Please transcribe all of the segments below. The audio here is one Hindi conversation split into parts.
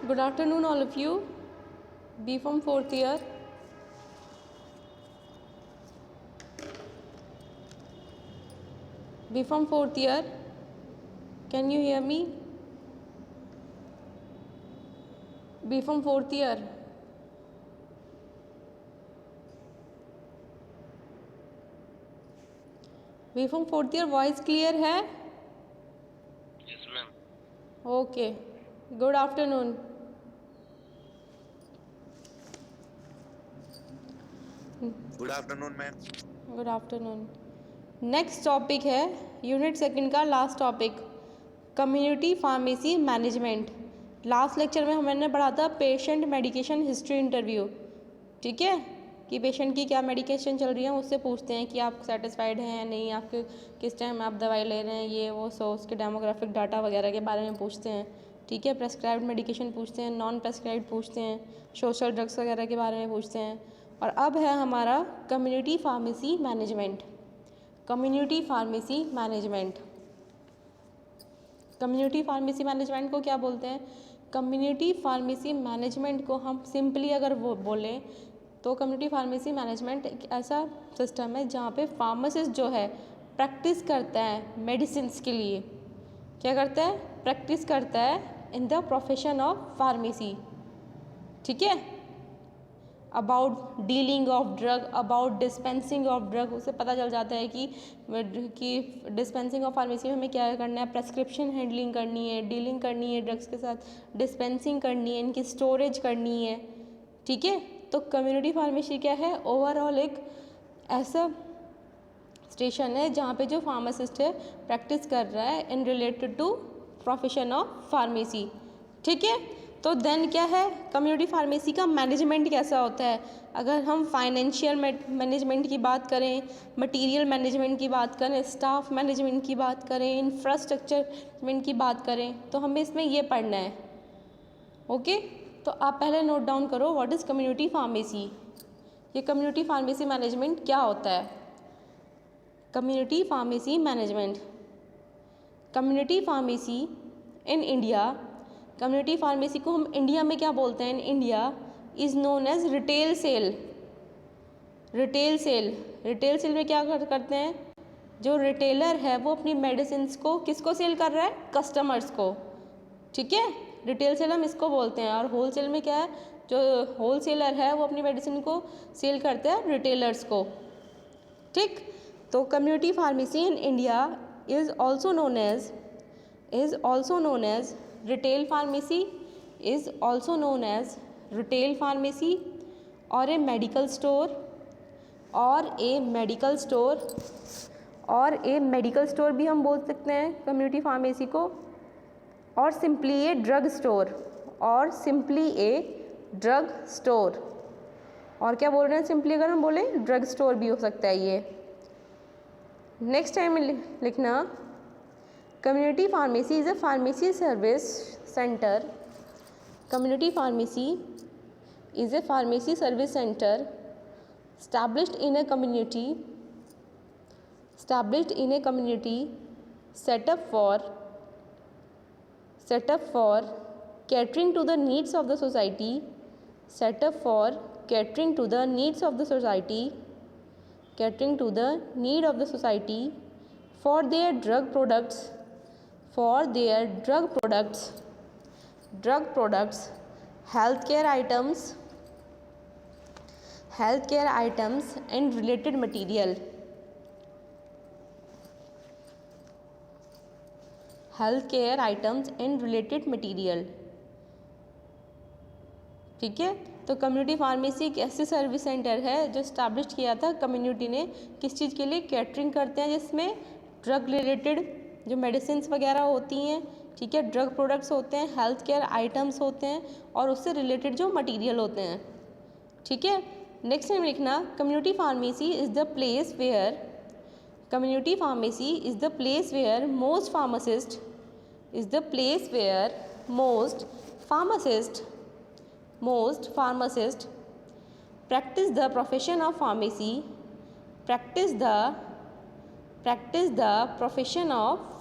Good afternoon, all of you. B from 4th year. B from 4th year. Can you hear me? B from 4th year. B from 4th year, voice clear है? Yes, ma'am. Okay. Good afternoon. Good afternoon, ma'am. Good afternoon. Next topic है यूनिट सेकंड का last topic, community pharmacy management. Last lecture में हमने पढ़ा था पेशेंट मेडिकेशन हिस्ट्री इंटरव्यू. ठीक है, कि पेशेंट की क्या मेडिकेशन चल रही है, उससे पूछते हैं कि आप सेटिस्फाइड हैं या नहीं, आपके किस टाइम आप दवाई ले रहे हैं, ये वो. सो उसके डेमोग्राफिक डाटा वगैरह के बारे में पूछते हैं. ठीक है, प्रेस्क्राइब्ड मेडिकेशन पूछते हैं, नॉन प्रेस्क्राइब्ड पूछते हैं, सोशल ड्रग्स वगैरह के बारे में पूछते हैं. और अब है हमारा community pharmacy management. Community pharmacy management. Community pharmacy management को क्या बोलते हैं? कम्युनिटी फार्मेसी मैनेजमेंट को हम सिंपली अगर वो बोलें तो कम्युनिटी फार्मेसी मैनेजमेंट एक ऐसा सिस्टम है जहाँ पे फार्मासिस्ट जो है प्रैक्टिस करता है मेडिसिन्स के लिए. क्या करता है? प्रैक्टिस करता है in the profession of pharmacy. ठीक है, about dealing of drug, about dispensing of drug. उसे पता चल जाता है कि डिस्पेंसिंग ऑफ फार्मेसी में हमें क्या करना है, प्रेस्क्रिप्शन हैंडलिंग करनी है, डीलिंग करनी है ड्रग्स के साथ, डिस्पेंसिंग करनी है, इनकी स्टोरेज करनी है. ठीक है, तो कम्युनिटी फार्मेसी क्या है? ओवरऑल एक ऐसा स्टेशन है जहाँ पे जो फार्मासिस्ट है प्रैक्टिस कर रहा है in related to profession of pharmacy. ठीक है, तो देन क्या है, कम्युनिटी फार्मेसी का मैनेजमेंट कैसा होता है? अगर हम फाइनेंशियल मैनेजमेंट की बात करें, मटेरियल मैनेजमेंट की बात करें, स्टाफ मैनेजमेंट की बात करें, इंफ्रास्ट्रक्चर मैनेजमेंट की बात करें, तो हमें इसमें ये पढ़ना है. ओके, तो आप पहले नोट डाउन करो व्हाट इज़ कम्युनिटी फार्मेसी. ये कम्युनिटी फार्मेसी मैनेजमेंट क्या होता है? Community pharmacy management. Community pharmacy in India, community pharmacy को हम इंडिया में क्या बोलते हैं? In India is known as retail sale. Retail sale. Retail sale में क्या करते हैं? जो रिटेलर है वो अपनी मेडिसिन्स को किसको सेल कर रहा है? कस्टमर्स को. ठीक है, रिटेल सेल हम इसको बोलते हैं. और होल सेल में क्या है? जो होल सेलर है वो अपनी मेडिसिन को सेल करते हैं रिटेलर्स को. ठीक, तो community pharmacy in India is also known as retail pharmacy, is also known as retail pharmacy और ए मेडिकल स्टोर, और ए मेडिकल स्टोर, और ए मेडिकल स्टोर भी हम बोल सकते हैं कम्युनिटी फार्मेसी को, और सिंपली ए ड्रग स्टोर, और सिंपली ए ड्रग स्टोर. और क्या बोल रहे हैं? सिंपली अगर हम बोले ड्रग स्टोर भी हो सकता है ये. नेक्स्ट टाइम लिखना, community pharmacy is a pharmacy service centre. Community pharmacy is a pharmacy service centre established in a community set up for catering to the needs of the society, catering to the need of the society for their drug products, healthcare items and related material. Healthcare items and related material. ठीक है, तो कम्युनिटी फार्मेसी एक ऐसे सर्विस सेंटर है जो स्टैब्लिश किया था कम्युनिटी ने. किस चीज़ के लिए? कैटरिंग करते हैं, जिसमें ड्रग रिलेटेड जो मेडिसिन वगैरह होती हैं, ठीक है, ड्रग प्रोडक्ट्स होते हैं, हेल्थ केयर आइटम्स होते हैं, और उससे रिलेटेड जो मटीरियल होते हैं. ठीक है, नेक्स्ट टाइम लिखना, community pharmacy is the place where most pharmacists practice the profession of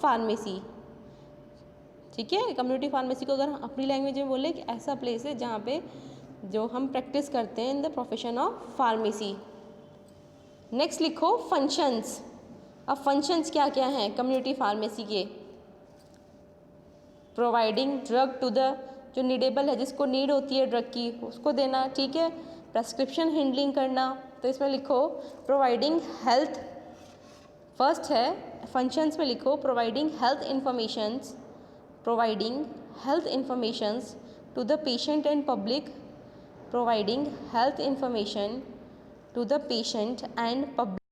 pharmacy. ठीक है, कम्युनिटी फार्मेसी को अगर हम अपनी लैंग्वेज में बोले कि ऐसा प्लेस है जहाँ पे जो हम प्रैक्टिस करते हैं in the profession of pharmacy. Next लिखो फंक्शंस। अब फंक्शंस क्या क्या हैं कम्युनिटी फार्मेसी के? प्रोवाइडिंग ड्रग टू द, जो नीडेबल है, जिसको नीड होती है ड्रग की, उसको देना, ठीक है। प्रेस्क्रिप्शन हैंडलिंग करना, तो इसमें लिखो प्रोवाइडिंग हेल्थ, फर्स्ट है फंक्शंस में लिखो providing health informations, providing health informations to the patient and public, providing health information to the patient and public.